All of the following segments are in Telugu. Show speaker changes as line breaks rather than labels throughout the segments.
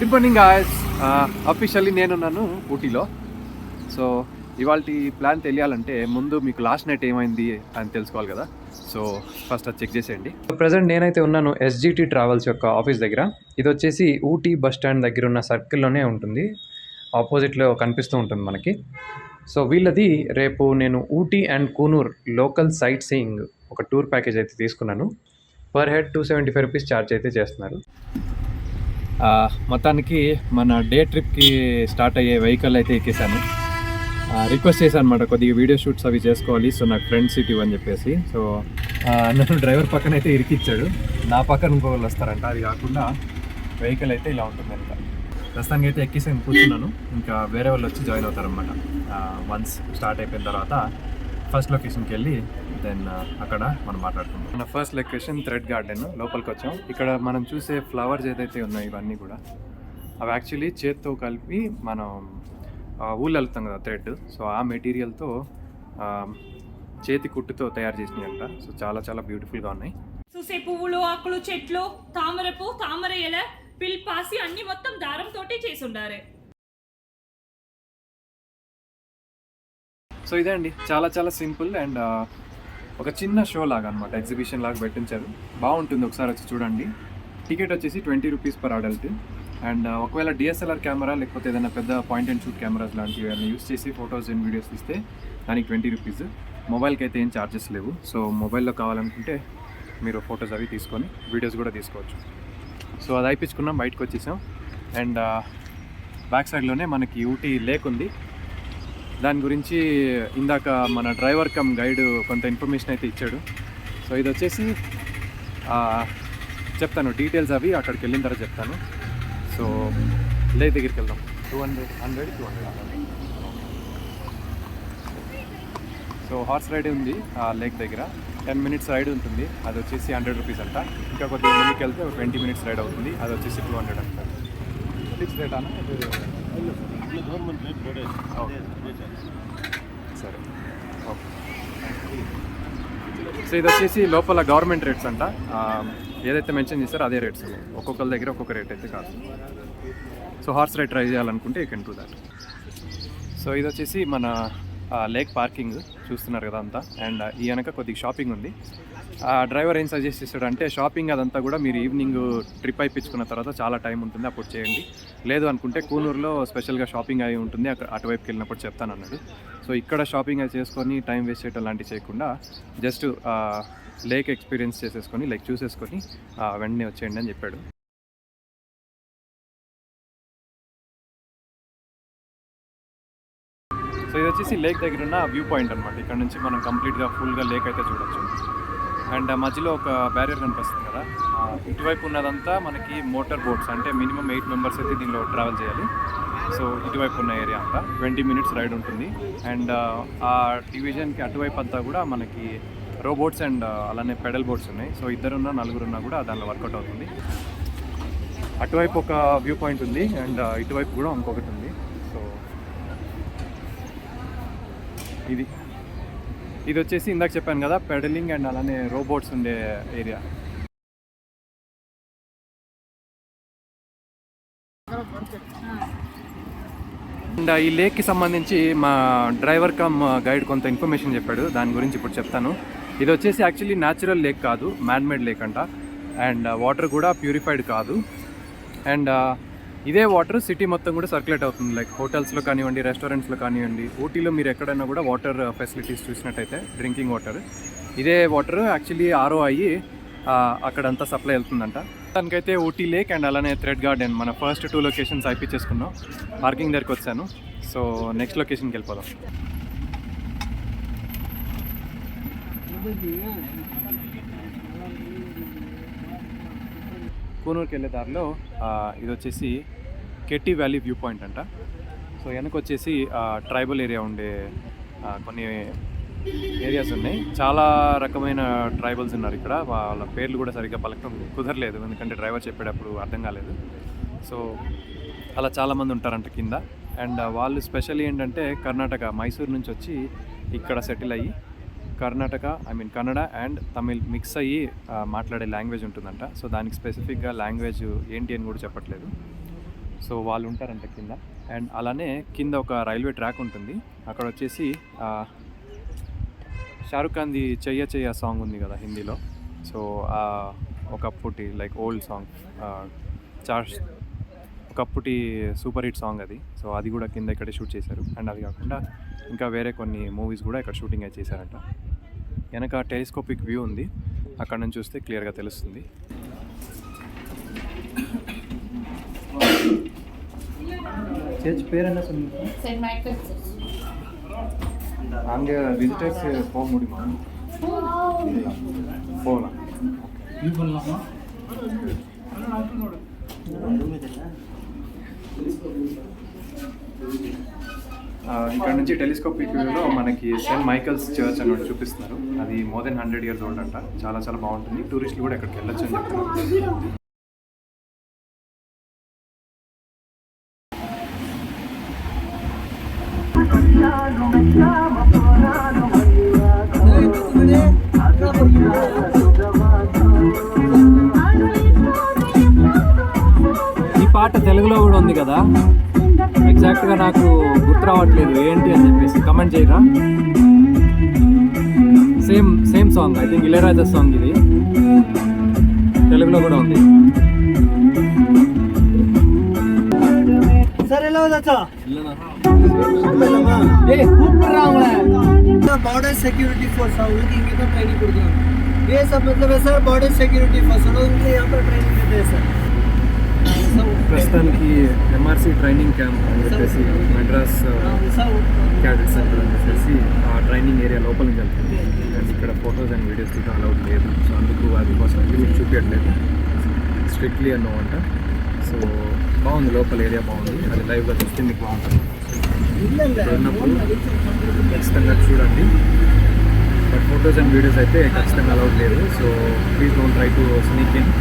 Good morning guys. అఫీషియల్లీ నేనున్నాను ఊటీలో. సో ఇవాళ ప్లాన్ తెలియాలంటే ముందు మీకు లాస్ట్ నైట్ ఏమైంది అని తెలుసుకోవాలి కదా. సో ఫస్ట్ అది చెక్ చేసేయండి. ప్రజెంట్ నేనైతే ఉన్నాను ఎస్జిటి ట్రావెల్స్ యొక్క ఆఫీస్ దగ్గర. ఇది వచ్చేసి ఊటీ బస్ స్టాండ్ దగ్గర ఉన్న సర్కిల్లోనే ఉంటుంది, ఆపోజిట్లో కనిపిస్తూ ఉంటుంది మనకి. సో వీళ్ళది రేపు నేను Ooty and Coonoor local sight seeing ఒక టూర్ ప్యాకేజ్ అయితే తీసుకున్నాను. పర్ హెడ్ 275 రూపీస్ ఛార్జ్ అయితే చేస్తున్నారు. మొత్తానికి మన డే ట్రిప్కి స్టార్ట్ అయ్యే వెహికల్ అయితే ఎక్కేసాను. రిక్వెస్ట్ చేశాను అనమాట, కొద్దిగా వీడియో షూట్స్ అవి చేసుకోవాలి, సో నాకు ఫ్రంట్ సీట్ ఇవ్వని చెప్పేసి. సో నన్ను డ్రైవర్ పక్కన అయితే ఇరికిచ్చాడు, నా పక్కన ఇంకొకళ్ళు వస్తారంట. అది కాకుండా వెహికల్ అయితే ఇలా ఉంటుంది అంట. ప్రస్తుతానికి అయితే ఎక్కేసి కూర్చున్నాను, ఇంకా వేరే వాళ్ళు వచ్చి జాయిన్ అవుతారనమాట. వన్స్ స్టార్ట్ అయిపోయిన తర్వాత ఫస్ట్ లొకేషన్కి వెళ్ళి దెన్ అక్కడ మనం మాట్లాడుకుంటాం. మన ఫస్ట్ లొకేషన్ థ్రెడ్ గార్డెన్. లోపలికి వచ్చాం. ఇక్కడ మనం చూసే ఫ్లవర్స్ ఏదైతే ఉన్నాయో ఇవన్నీ కూడా అవి యాక్చువల్లీ చేత్తో కలిపి మనం ఊళ్ళు వెళ్తాం కదా థ్రెడ్, సో ఆ మెటీరియల్తో చేతి కుట్టుతో తయారు చేసినాయి అంట. సో చాలా చాలా బ్యూటిఫుల్గా ఉన్నాయి.
చూసే పువ్వులు, ఆకులు, చెట్లు, తామరపు, తామర ఎల, పిల్పాసి అన్ని మొత్తం దారంతోటి చేసి ఉండారు.
సో ఇదే అండి, చాలా చాలా సింపుల్ అండ్ ఒక చిన్న షో లాగా అనమాట, ఎగ్జిబిషన్ లాగా పెట్టించారు. బాగుంటుంది, ఒకసారి వచ్చి చూడండి. టికెట్ వచ్చేసి 20 రూపీస్ పర్ అడల్ట్. అండ్ ఒకవేళ డిఎస్ఎల్ఆర్ కెమెరా లేకపోతే ఏదైనా పెద్ద పాయింట్ అండ్ షూట్ కెమెరాస్ లాంటివి ఏమైనా యూస్ చేసి ఫొటోస్ అండ్ వీడియోస్ తీస్తే దానికి 20 రూపీస్. మొబైల్కి అయితే ఏం ఛార్జెస్ లేవు. సో మొబైల్లో కావాలనుకుంటే మీరు ఫొటోస్ అవి తీసుకొని వీడియోస్ కూడా తీసుకోవచ్చు. సో అది అయిపించుకున్నాం, బయటకు వచ్చేసాం. అండ్ బ్యాక్ సైడ్లోనే మనకి ఊటీ లేక్ ఉంది. దాని గురించి ఇందాక మన డ్రైవర్ కమ్ గైడ్ కొంత ఇన్ఫర్మేషన్ అయితే ఇచ్చాడు. సో ఇది వచ్చేసి చెప్తాను డీటెయిల్స్ అవి అక్కడికి వెళ్ళిన తర్వాత చెప్తాను. సో లేక్ దగ్గరికి వెళ్దాం. 200. సో హార్స్ రైడ్ ఉంది ఆ లేక్ దగ్గర. 10 మినిట్స్ రైడ్ ఉంటుంది, అది వచ్చేసి 100 రూపీస్ అంట. ఇంకా కొద్దిగా ముందుకు వెళ్తే 20 మినిట్స్ రైడ్ అవుతుంది, అది వచ్చేసి 200 అంట. ఫిక్స్ రేట్ అన్న సరే ఓకే. సో ఇది వచ్చేసి లోపల గవర్నమెంట్ రేట్స్ అంట, ఏదైతే మెన్షన్ చేస్తారో అదే రేట్స్. ఒక్కొక్కరి దగ్గర ఒక్కొక్క రేట్ అయితే కాదు. సో హార్స్ రైడ్ ట్రై చేయాలనుకుంటే you can do that. So ఇది వచ్చేసి మన లేక్ పార్కింగ్ చూస్తున్నారు కదా అంతా. అండ్ ఈ వెనక కొద్దిగా షాపింగ్ ఉంది. డ్రైవర్ ఏం సజెస్ట్ చేస్తాడంటే షాపింగ్ అదంతా కూడా మీరు ఈవినింగ్ ట్రిప్ అయిపించుకున్న తర్వాత చాలా టైం ఉంటుంది, అప్పుడు చేయండి. లేదు అనుకుంటే కూనూరులో స్పెషల్గా షాపింగ్ అయి ఉంటుంది, అక్కడ అటువైపుకి వెళ్ళినప్పుడు చెప్తాను అన్నాడు. సో ఇక్కడ షాపింగ్ అయి చేసుకొని టైం వేస్ట్ చేయడం లాంటివి చేయకుండా జస్ట్ లేక్ ఎక్స్పీరియన్స్ చేసేసుకొని లైక్ చూసేసుకొని వెంటనే వచ్చేయండి అని చెప్పాడు. సో ఇది వచ్చేసి లేక్ దగ్గర ఉన్న వ్యూ పాయింట్ అనమాట. ఇక్కడ నుంచి మనం కంప్లీట్గా ఫుల్గా లేక్ అయితే చూడొచ్చు. అండ్ మధ్యలో ఒక బ్యారియర్ కనిపిస్తుంది కదా, ఇటువైపు ఉన్నదంతా మనకి మోటార్ బోట్స్, అంటే మినిమం 8 మెంబర్స్ అయితే దీనిలో ట్రావెల్ చేయాలి. సో ఇటువైపు ఉన్న ఏరియా అంతా 20 మినిట్స్ రైడ్ ఉంటుంది. అండ్ ఆ డివిజన్కి అటువైపు అంతా కూడా మనకి రోబోట్స్ అండ్ అలానే పెడల్ బోట్స్ ఉన్నాయి. సో 2 4 కూడా దానిలో వర్కౌట్ అవుతుంది. అటువైపు ఒక వ్యూ పాయింట్ ఉంది అండ్ ఇటువైపు కూడా ఇంకొకటి ఉంది. సో ఇది వచ్చేసి ఇందాక చెప్పాను కదా పెడలింగ్ అండ్ అలానే రోబోట్స్ ఉండే ఏరియా. అండ్ ఈ లేక్కి సంబంధించి మా డ్రైవర్ కమ్ గైడ్ కొంత ఇన్ఫర్మేషన్ చెప్పాడు, దాని గురించి ఇప్పుడు చెప్తాను. ఇది వచ్చేసి యాక్చువల్లీ న్యాచురల్ లేక్ కాదు, మ్యాన్మేడ్ లేక్ అంట. అండ్ వాటర్ కూడా ప్యూరిఫైడ్ కాదు. అండ్ ఇదే వాటర్ సిటీ మొత్తం కూడా సర్క్యులేట్ అవుతుంది, లైక్ హోటల్స్లో కానివ్వండి, రెస్టారెంట్స్లో కానివ్వండి. ఊటీలో మీరు ఎక్కడైనా కూడా వాటర్ ఫెసిలిటీస్ చూసినట్టయితే డ్రింకింగ్ వాటర్ ఇదే వాటర్ యాక్చువల్లీ ఆర్ఓ అయ్యి అక్కడంతా సప్లై వెళ్తుందంట. దానికైతే ఊటీ లేక్ అండ్ అలానే థ్రెడ్ గార్డెన్ మన ఫస్ట్ 2 లొకేషన్స్ అయిపించేసుకున్నాం. పార్కింగ్ దగ్గరికి వచ్చాను. సో నెక్స్ట్ లొకేషన్కి వెళ్ళిపోదాం. కూనూరుకి వెళ్ళే దారిలో ఇది వచ్చేసి కెట్టి వ్యాలీ వ్యూ పాయింట్ అంట. సో వెనక వచ్చేసి ట్రైబల్ ఏరియా ఉండే కొన్ని ఏరియాస్ ఉన్నాయి. చాలా రకమైన ట్రైబల్స్ ఉన్నారు ఇక్కడ. వాళ్ళ పేర్లు కూడా సరిగ్గా పలకడం కుదరలేదు, ఎందుకంటే డ్రైవర్ చెప్పేటప్పుడు అర్థం కాలేదు. సో అలా చాలామంది ఉంటారంట కింద. అండ్ వాళ్ళు స్పెషల్ ఏంటంటే కర్ణాటక, మైసూర్ నుంచి వచ్చి ఇక్కడ సెటిల్ అయ్యి కన్నడ అండ్ తమిళ్ మిక్స్ అయ్యి మాట్లాడే లాంగ్వేజ్ ఉంటుందంట. సో దానికి స్పెసిఫిక్గా లాంగ్వేజ్ ఏంటి అని కూడా చెప్పట్లేదు. సో వాళ్ళు ఉంటారంట కింద. అండ్ అలానే కింద ఒక రైల్వే ట్రాక్ ఉంటుంది. అక్కడ వచ్చేసి షారుఖ్ ఖాన్ది చెయ్య చెయ్య సాంగ్ ఉంది కదా హిందీలో. సో ఒకప్పటి లైక్ ఓల్డ్ సాంగ్, ఒకప్పటి సూపర్ హిట్ సాంగ్ అది. సో అది కూడా కింద ఇక్కడే షూట్ చేశారు. అండ్ అది కాకుండా ఇంకా వేరే కొన్ని మూవీస్ కూడా ఇక్కడ షూటింగ్ అయితే చేశారంట. వెనక టెలిస్కోపిక్ వ్యూ ఉంది, అక్కడ నుంచి చూస్తే క్లియర్గా తెలుస్తుంది. చర్చ్ పేరన్నా
సెయింట్ మైకల్
அங்கே விசிட்டர்ஸ் போக முடியுமா? போகலாம்.
இது பண்ணலாமா?
ఇక్కడ నుంచి టెలిస్కోపిక్ వ్యూలో మనకి సెయింట్ మైకల్స్ చర్చ్ అని చూపిస్తున్నారు. అది మోర్ దెన్ 100 years ఓల్డ్ అంట. చాలా చాలా బాగుంటుంది. టూరిస్టులు కూడా ఇక్కడికి వెళ్ళొచ్చు అని చెప్తున్నారు. ఈ పాట తెలుగులో కూడా ఉంది కదా, ఎగ్జాక్ట్గా నాకు గుర్తు రావట్లేదు ఏంటి అని చెప్పేసి కమెంట్ చేయరా. Same song, I think Ilaiyaraaja song ఇది, తెలుగులో కూడా ఉంది.
बॉर्डर सिक्योरिटी फोर्स उनकी तो ट्रेनिंग करते हैं. ये सब मतलब है सर बॉर्डर सिक्योरिटी फोर्स उनके यहाँ पर ट्रेनिंग देते हैं सर.
ప్రస్తుతానికి ఎంఆర్సీ ట్రైనింగ్ క్యాంప్ అని చెప్పేసి మెడ్రాస్ క్యాడెట్ సెంటర్ అని చెప్పేసి ఆ ట్రైనింగ్ ఏరియా లోపల నుంచి వెళ్తుంది. అండ్ ఇక్కడ ఫొటోస్ అండ్ వీడియోస్ తీయడం అలౌడ్ లేదు. సో అందుకు అది కోసం మీకు చూపించట్లేదు, స్ట్రిక్ట్లీ అన్నో అంట. సో బాగుంది, లోపల ఏరియా బాగుంది, అది లైవ్గా చూస్తే మీకు బాగుంటుంది. ఉన్నప్పుడు ఖచ్చితంగా చూడండి. బట్ ఫొటోస్ అండ్ వీడియోస్ అయితే ఖచ్చితంగా అలౌడ్ లేదు. So please don't try to sneak in.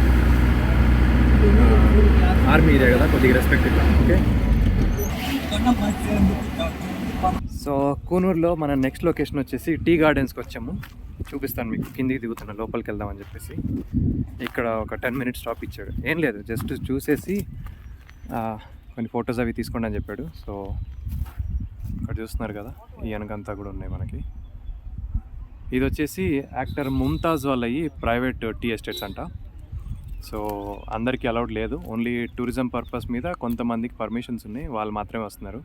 Army area కదా, కొద్దిగా రెస్పెక్ట్ ఇద్దాం. ఓకే. సో కూనూరులో మన నెక్స్ట్ లొకేషన్ వచ్చేసి టీ గార్డెన్స్కి వచ్చాము. చూపిస్తాను మీకు, కిందికి దిగుతున్నా లోపలికి వెళ్దామని చెప్పేసి. ఇక్కడ ఒక 10 minutes స్టాప్ ఇచ్చాడు. ఏం లేదు, జస్ట్ చూసేసి కొన్ని ఫొటోస్ అవి తీసుకోండి అని చెప్పాడు. సో ఇక్కడ చూస్తున్నారు కదా, ఈ వెనకంతా కూడా ఉన్నాయి మనకి. ఇది వచ్చేసి యాక్టర్ ముంతాజ్ వాళ్ళవి ప్రైవేట్ టీ ఎస్టేట్స్ అంట. సో అందరికీ అలౌడ్ లేదు, ఓన్లీ టూరిజం పర్పస్ మీద కొంతమందికి పర్మిషన్స్ ఉన్నాయి, వాళ్ళు మాత్రమే వస్తున్నారు.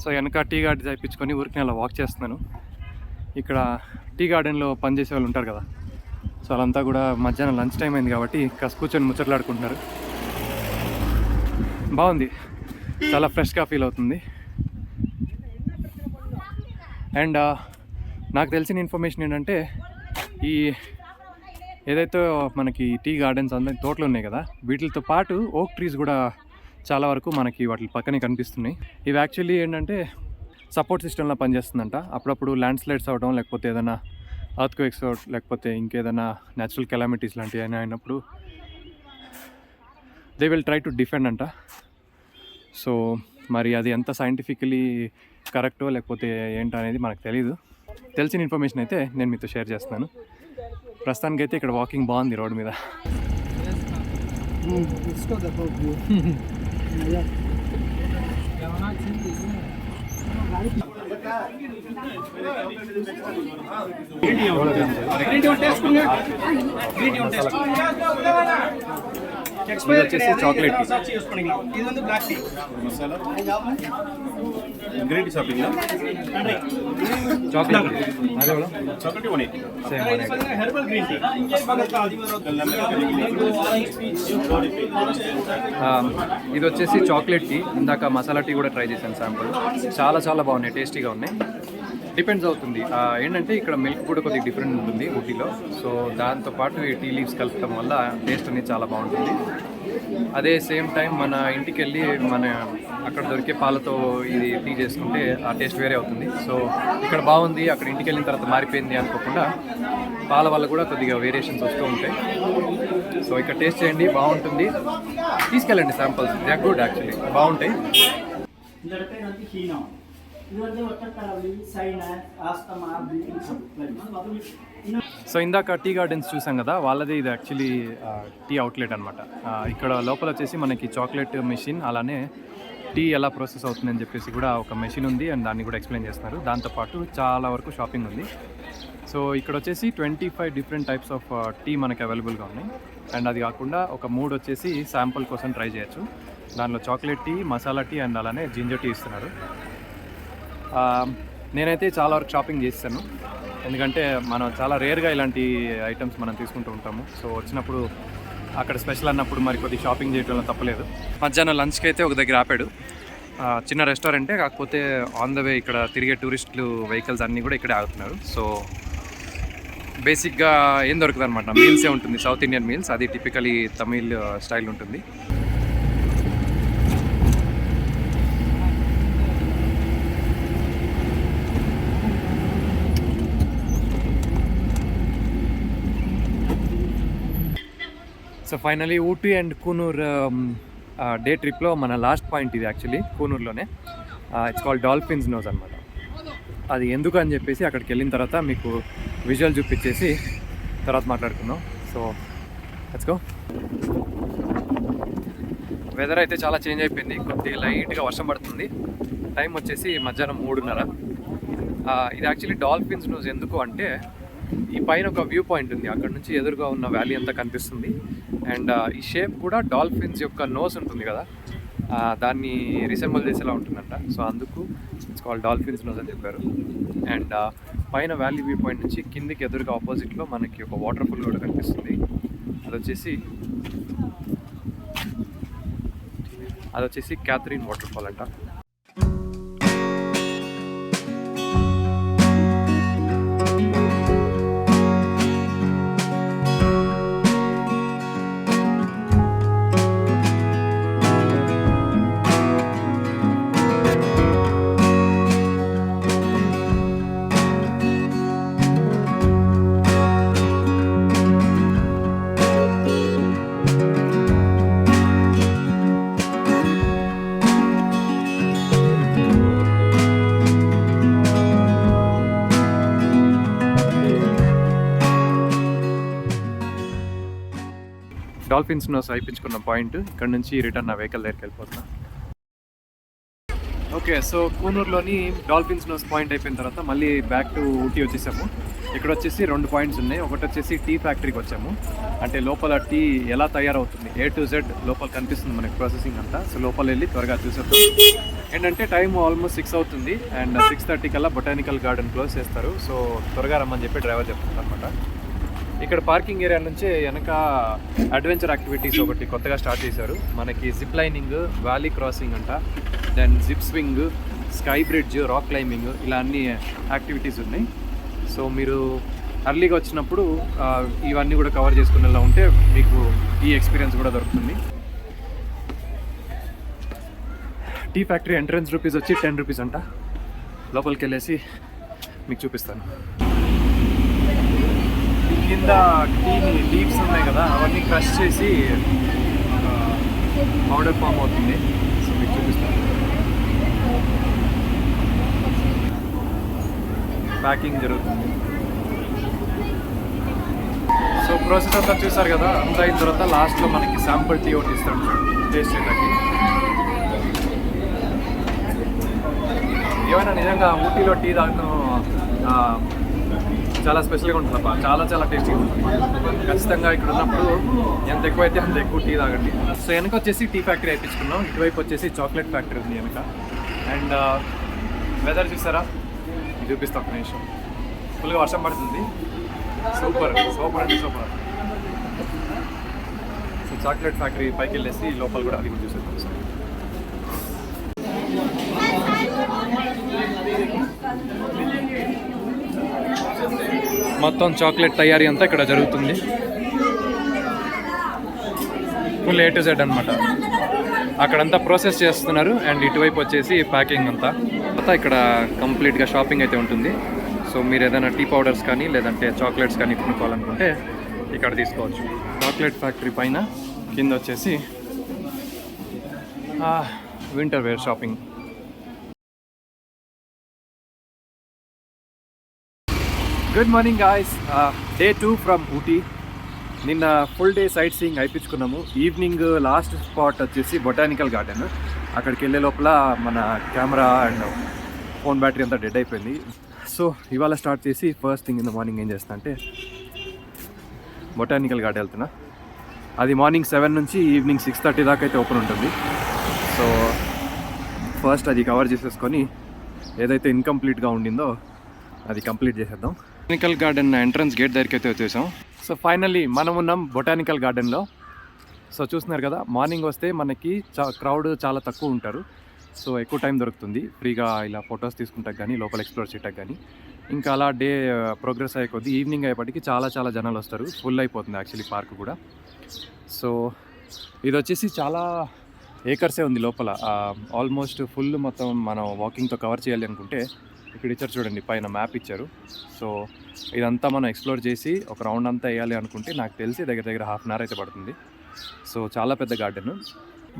సో వెనక టీ గార్డెన్ తెప్పించుకొని ఊరికి అలా వాక్ చేస్తున్నాను. ఇక్కడ టీ గార్డెన్లో పనిచేసే వాళ్ళు ఉంటారు కదా, సో వాళ్ళంతా కూడా మధ్యాహ్నం లంచ్ టైం అయింది కాబట్టి కాస్త కూర్చొని ముచ్చట్లాడుకుంటున్నారు. బాగుంది, చాలా ఫ్రెష్గా ఫీల్ అవుతుంది. అండ్ నాకు తెలిసిన ఇన్ఫర్మేషన్ ఏంటంటే, ఈ ఏదైతే మనకి టీ గార్డెన్స్ అందరి తోటలు ఉన్నాయి కదా, వీటితో పాటు ఓక్ ట్రీస్ కూడా చాలా వరకు మనకి వాటి పక్కనే కనిపిస్తున్నాయి. ఇవి యాక్చువల్లీ ఏంటంటే సపోర్ట్ సిస్టంలో పనిచేస్తుందంట. అప్పుడప్పుడు ల్యాండ్ స్లైడ్స్ అవ్వడం, లేకపోతే ఏదైనా ఎర్త్క్వేక్స్, లేకపోతే ఇంకేదైనా న్యాచురల్ కెలామిటీస్ లాంటివి అయినప్పుడు they will try to defend అంట. సో మరి అది ఎంత సైంటిఫికలీ కరెక్టో లేకపోతే ఏంటో అనేది మనకు తెలీదు. తెలిసిన ఇన్ఫర్మేషన్ అయితే నేను మీతో షేర్ చేస్తున్నాను. ప్రస్తుతానికైతే ఇక్కడ వాకింగ్ బాగుంది రోడ్ మీద. ఇది వచ్చేసి చాక్లెట్ టీ,
ఇది வந்து black tea
masala green tea shopping
chocolate అదే కూడా
chocolate 180
same
herbal green tea
ఇది వచ్చేసి చాక్లెట్ టీ. ఇందాక మసాలా టీ కూడా ట్రై చేశాను శాంపుల్, చాలా చాలా బాగున్నాయి, టేస్టీగా ఉన్నాయి. డిపెండ్స్ అవుతుంది ఏంటంటే ఇక్కడ మిల్క్ కూడా కొద్దిగా డిఫరెంట్ ఉంటుంది ఊటీలో. సో దాంతోపాటు ఈ టీ లీవ్స్ కలపడం వల్ల టేస్ట్ అనేది చాలా బాగుంటుంది. అదే సేమ్ టైం మన ఇంటికి వెళ్ళి మన అక్కడ దొరికే పాలతో ఇది టీ చేసుకుంటే ఆ టేస్ట్ వేరే అవుతుంది. సో ఇక్కడ బాగుంది, అక్కడ ఇంటికి వెళ్ళిన తర్వాత మారిపోయింది అనుకోకుండా పాల వల్ల కూడా కొద్దిగా వేరియేషన్స్ వస్తూ ఉంటాయి. సో ఇక్కడ టేస్ట్ చేయండి, బాగుంటుంది, తీసుకెళ్ళండి samples, they are good actually, బాగుంటాయి.
ಇದರ ಪೇರು ಅಂತ ಹೀನೋ. ಇದು ಒಂದು ಒಟ್ಟಲ್ಲಿ sinus asthma breathing supply.
So ఇందాక టీ గార్డెన్స్ చూసాం కదా, వాళ్ళదే ఇది యాక్చువల్లీ టీ అవుట్లెట్ అనమాట. ఇక్కడ లోపల వచ్చేసి మనకి చాక్లెట్ మెషిన్, అలానే టీ ఎలా ప్రాసెస్ అవుతుందని చెప్పేసి కూడా ఒక మెషిన్ ఉంది అండ్ దాన్ని కూడా ఎక్స్ప్లెయిన్ చేస్తున్నారు. దాంతోపాటు చాలా వరకు షాపింగ్ ఉంది. సో ఇక్కడ వచ్చేసి 25 డిఫరెంట్ టైప్స్ ఆఫ్ టీ మనకి అవైలబుల్గా ఉన్నాయి. అండ్ అది కాకుండా ఒక 3 వచ్చేసి శాంపుల్ కోసం ట్రై చేయొచ్చు. దానిలో chocolate tea, masala tea and అలానే జింజర్ టీ ఇస్తున్నారు. నేనైతే చాలా వరకు షాపింగ్ చేస్తాను, ఎందుకంటే మనం చాలా రేర్గా ఇలాంటి ఐటమ్స్ మనం తీసుకుంటూ ఉంటాము. సో వచ్చినప్పుడు అక్కడ స్పెషల్ అన్నప్పుడు మరి కొద్ది షాపింగ్ చేయడంలో తప్పలేదు. మధ్యాహ్నం లంచ్కి అయితే ఒక దగ్గర ఆపాడు. చిన్న రెస్టారెంటే, కాకపోతే ఆన్ ద వే ఇక్కడ తిరిగే టూరిస్టులు వెహికల్స్ అన్నీ కూడా ఇక్కడే ఆగుతున్నారు. సో బేసిక్గా ఏం దొరకదు అనమాట, మీల్సే ఉంటుంది, సౌత్ ఇండియన్ మీల్స్. అది టిపికలీ తమిళ్ స్టైల్ ఉంటుంది. So finally Ooty and Coonoor day ట్రిప్లో మన లాస్ట్ పాయింట్ ఇది యాక్చువల్లీ కూనూర్లోనే. ఇట్స్ కాల్డ్ డాల్ఫిన్స్ నోస్ అనమాట. అది ఎందుకు అని చెప్పేసి అక్కడికి వెళ్ళిన తర్వాత మీకు విజువల్ చూపించేసి తర్వాత మాట్లాడుకుందాం. So let's go. వెదర్ అయితే చాలా చేంజ్ అయిపోయింది, కొద్దిగా లైట్గా వర్షం పడుతుంది. టైం వచ్చేసి మధ్యాహ్నం 3:30. ఇది యాక్చువల్లీ డాల్ఫిన్స్ నోస్ ఎందుకు అంటే, ఈ పైన ఒక వ్యూ పాయింట్ ఉంది, అక్కడ నుంచి ఎదురుగా ఉన్న వ్యాలీ అంతా కనిపిస్తుంది. అండ్ ఈ షేప్ కూడా డాల్ఫిన్స్ యొక్క నోస్ ఉంటుంది కదా, దాన్ని రిసెంబుల్ చేసేలా ఉంటుందంట. సో అందుకు ఇట్స్ కాల్డ్ డాల్ఫిన్స్ నోస్ అని చెప్పారు. అండ్ పైన వ్యాలీ వ్యూ పాయింట్ నుంచి కిందికి ఎదురుగా ఆపోజిట్లో మనకి ఒక వాటర్ ఫాల్ కూడా కనిపిస్తుంది. అది వచ్చేసి క్యాథరిన్ వాటర్ ఫాల్ అంట. డాల్ఫిన్స్ నోస్ అయిపించుకున్న పాయింట్, ఇక్కడ నుంచి రిటర్న్ నా వెహికల్ దగ్గరికి వెళ్ళిపోతున్నా. ఓకే, సో కూనూరులోని డాల్ఫిన్స్ నోస్ పాయింట్ అయిపోయిన తర్వాత మళ్ళీ బ్యాక్ టు ఊటీ వచ్చేసాము. ఇక్కడ వచ్చేసి 2 పాయింట్స్ ఉన్నాయి. ఒకటి వచ్చేసి టీ ఫ్యాక్టరీకి వచ్చాము, అంటే లోపల టీ ఎలా తయారవుతుంది A to Z లోపల కనిపిస్తుంది మనకి ప్రాసెసింగ్ అంతా. సో లోపల వెళ్ళి త్వరగా చూసేద్దాం. ఏంటంటే టైం ఆల్మోస్ట్ 6 అవుతుంది అండ్ 6:30 కల్లా బొటానికల్ గార్డెన్ క్లోజ్ చేస్తారు. సో త్వరగా రమ్మని చెప్పి డ్రైవర్ చెప్తున్నారు అనమాట. ఇక్కడ పార్కింగ్ ఏరియా నుంచే వెనక అడ్వెంచర్ యాక్టివిటీస్ ఒకటి కొత్తగా స్టార్ట్ చేశారు. మనకి జిప్ లైనింగ్, వ్యాలీ క్రాసింగ్ అంట, then zip swing, sky bridge, rock climbing, ఇలా అన్ని యాక్టివిటీస్ ఉన్నాయి. సో మీరు అర్లీగా వచ్చినప్పుడు ఇవన్నీ కూడా కవర్ చేసుకునేలా ఉంటే మీకు ఈ ఎక్స్పీరియన్స్ కూడా దొరుకుతుంది. టీ ఫ్యాక్టరీ ఎంట్రన్స్ రూపీస్ వచ్చి 10 రూపీస్ అంట. లోపలికి వెళ్ళేసి మీకు చూపిస్తాను. కింద టీని లీవ్స్ ఉన్నాయి కదా, అవన్నీ క్రష్ చేసి పౌడర్ ఫామ్ అవుతుంది. సో మీకు చూపిస్తాను. ప్యాకింగ్ జరుగుతుంది. సో ప్రాసెస్ అంతా చూసారు కదా, అంతా అయిన తర్వాత లాస్ట్లో మనకి శాంపుల్ టీ ఒకటి ఇస్తాడు టేస్ట్ చేయడానికి. ఏమైనా నిజంగా ఊటీలో టీ తాగడం చాలా స్పెషల్గా ఉంటుందప్ప, చాలా చాలా టేస్టీగా ఉంటుంది. ఖచ్చితంగా ఇక్కడ ఉన్నప్పుడు ఎంత ఎక్కువైతే అంత ఎక్కువ టీ తాగండి. సో వెనక వచ్చేసి టీ ఫ్యాక్టరీ అయిపించుకున్నాం, ఇటువైపు వచ్చేసి చాక్లెట్ ఫ్యాక్టరీ ఉంది వెనక. అండ్ వెదర్ చూసారా, చూపిస్తాం ఒక నిమిషం. ఫుల్గా వర్షం పడుతుంది. సూపర్ సూపర్ అంటే సూపర్. సో చాక్లెట్ ఫ్యాక్టరీ పైకి వెళ్ళేసి లోపల కూడా అది చూసేద్దాం. సార్ మొత్తం చాక్లెట్ తయారీ అంతా ఇక్కడ జరుగుతుంది. ఫుల్ A to Z అనమాట. అక్కడంతా ప్రాసెస్ చేస్తున్నారు అండ్ ఇటువైపు వచ్చేసి ప్యాకింగ్ అంతా. ఇక్కడ కంప్లీట్గా షాపింగ్ అయితే ఉంటుంది. సో మీరు ఏదైనా టీ పౌడర్స్ కానీ లేదంటే చాక్లెట్స్ కానీ కొనుక్కోవాలనుకుంటే ఇక్కడ తీసుకోవచ్చు. చాక్లెట్ ఫ్యాక్టరీ పైన కింద వచ్చేసి winter wear shopping. Good morning guys, day 2 from Ooty. నిన్న ఫుల్ డే సైట్ సీయింగ్ అయిపించుకున్నాము. ఈవినింగ్ లాస్ట్ స్పాట్ వచ్చేసి బొటానికల్ గార్డెన్. అక్కడికి వెళ్ళే లోపల మన కెమెరా అండ్ ఫోన్ బ్యాటరీ అంతా డెడ్ అయిపోయింది. సో ఇవాళ స్టార్ట్ చేసి first thing in the morning ఏం చేస్తా అంటే బొటానికల్ గార్డెన్ వెళ్తున్నా. అది మార్నింగ్ 7 నుంచి ఈవినింగ్ 6:30 దాకా అయితే ఓపెన్ ఉంటుంది. సో ఫస్ట్ అది కవర్ చేసేసుకొని ఏదైతే ఇన్కంప్లీట్గా ఉండిందో అది కంప్లీట్ చేసేద్దాం. బొటానికల్ గార్డెన్ ఎంట్రన్స్ గేట్ దగ్గరికి అయితే వచ్చేసాం. సో ఫైనల్లీ మనం ఉన్నాం బొటానికల్ గార్డెన్లో. సో చూస్తున్నారు కదా, మార్నింగ్ వస్తే మనకి క్రౌడ్ చాలా తక్కువ ఉంటారు. సో ఎక్కువ టైం దొరుకుతుంది ఫ్రీగా ఇలా ఫొటోస్ తీసుకుంటాక కానీ లోపల ఎక్స్ప్లోర్ చేయటానికి కానీ. ఇంకా అలా డే ప్రోగ్రెస్ అయ్యే కొద్దీ ఈవినింగ్ అయ్యేపటికి చాలా జనాలు వస్తారు. ఫుల్ అయిపోతుంది యాక్చువల్లీ పార్క్ కూడా. సో ఇది వచ్చేసి చాలా ఏకర్సే ఉంది లోపల. ఆల్మోస్ట్ ఫుల్ మొత్తం మనం వాకింగ్తో కవర్ చేయాలి అనుకుంటే ఇక్కడ ఇచ్చారు చూడండి, పైన మ్యాప్ ఇచ్చారు. సో ఇదంతా మనం ఎక్స్ప్లోర్ చేసి ఒక రౌండ్ అంతా వేయాలి అనుకుంటే నాకు తెలిసి దగ్గర ½ అవర్ అయితే పడుతుంది. సో చాలా పెద్ద గార్డెన్.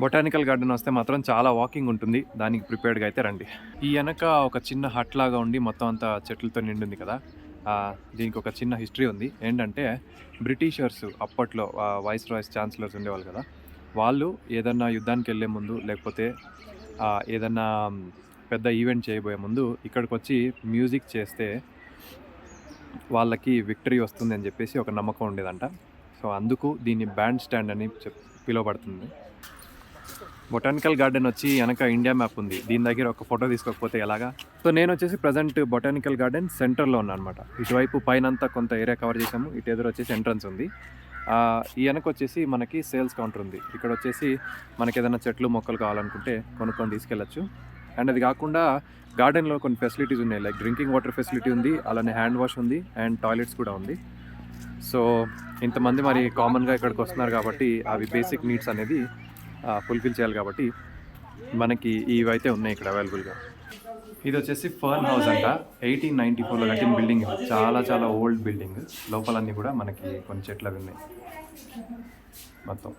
బొటానికల్ గార్డెన్ వస్తే మాత్రం చాలా వాకింగ్ ఉంటుంది, దానికి ప్రిపేర్డ్గా అయితే రండి. ఈ వెనక ఒక చిన్న హట్ లాగా ఉండి మొత్తం అంతా చెట్లతో నిండింది కదా, దీనికి ఒక చిన్న హిస్టరీ ఉంది. ఏంటంటే బ్రిటిషర్స్ అప్పట్లో వైస్ రాయ్స్ ఛాన్సలర్స్ ఉండేవాళ్ళు కదా, వాళ్ళు ఏదన్నా యుద్ధానికి వెళ్ళే ముందు లేకపోతే ఏదన్నా పెద్ద ఈవెంట్ చేయబోయే ముందు ఇక్కడికి వచ్చి మ్యూజిక్ చేస్తే వాళ్ళకి విక్టరీ వస్తుంది అని చెప్పేసి ఒక నమ్మకం ఉండేదంట. సో అందుకు దీన్ని బ్యాండ్ స్టాండ్ అని పిలువబడుతుంది. బొటానికల్ గార్డెన్ వచ్చి వెనక ఇండియా మ్యాప్ ఉంది, దీని దగ్గర ఒక ఫోటో తీసుకోకపోతే ఎలాగా. సో నేను వచ్చేసి ప్రజెంట్ బొటానికల్ గార్డెన్ సెంటర్లో ఉన్నాను అనమాట. ఇటువైపు పైనంతా కొంత ఏరియా కవర్ చేసాము, ఇటు ఎదురు వచ్చేసి ఎంట్రన్స్ ఉంది. ఈ వెనక వచ్చేసి మనకి సేల్స్ కౌంటర్ ఉంది. ఇక్కడ వచ్చేసి మనకి ఏదైనా చెట్లు మొక్కలు కావాలనుకుంటే కొనుక్కొని తీసుకెళ్ళచ్చు. అండ్ అది కాకుండా గార్డెన్లో కొన్ని ఫెసిలిటీస్ ఉన్నాయి, లైక్ డ్రింకింగ్ వాటర్ ఫెసిలిటీ ఉంది, అలానే హ్యాండ్ వాష్ ఉంది, అండ్ టాయిలెట్స్ కూడా ఉంది. సో ఇంతమంది మరి కామన్గా ఇక్కడికి వస్తున్నారు కాబట్టి అవి బేసిక్ నీడ్స్ అనేది ఫుల్ఫిల్ చేయాలి కాబట్టి మనకి ఇవైతే ఉన్నాయి ఇక్కడ అవైలబుల్గా. ఇది వచ్చేసి ఫర్న్ హౌస్ అంట, 1894లో కట్టిన బిల్డింగ్. చాలా ఓల్డ్ బిల్డింగ్. లోపలన్నీ కూడా మనకి కొన్ని చెట్లు అవి ఉన్నాయి మొత్తం.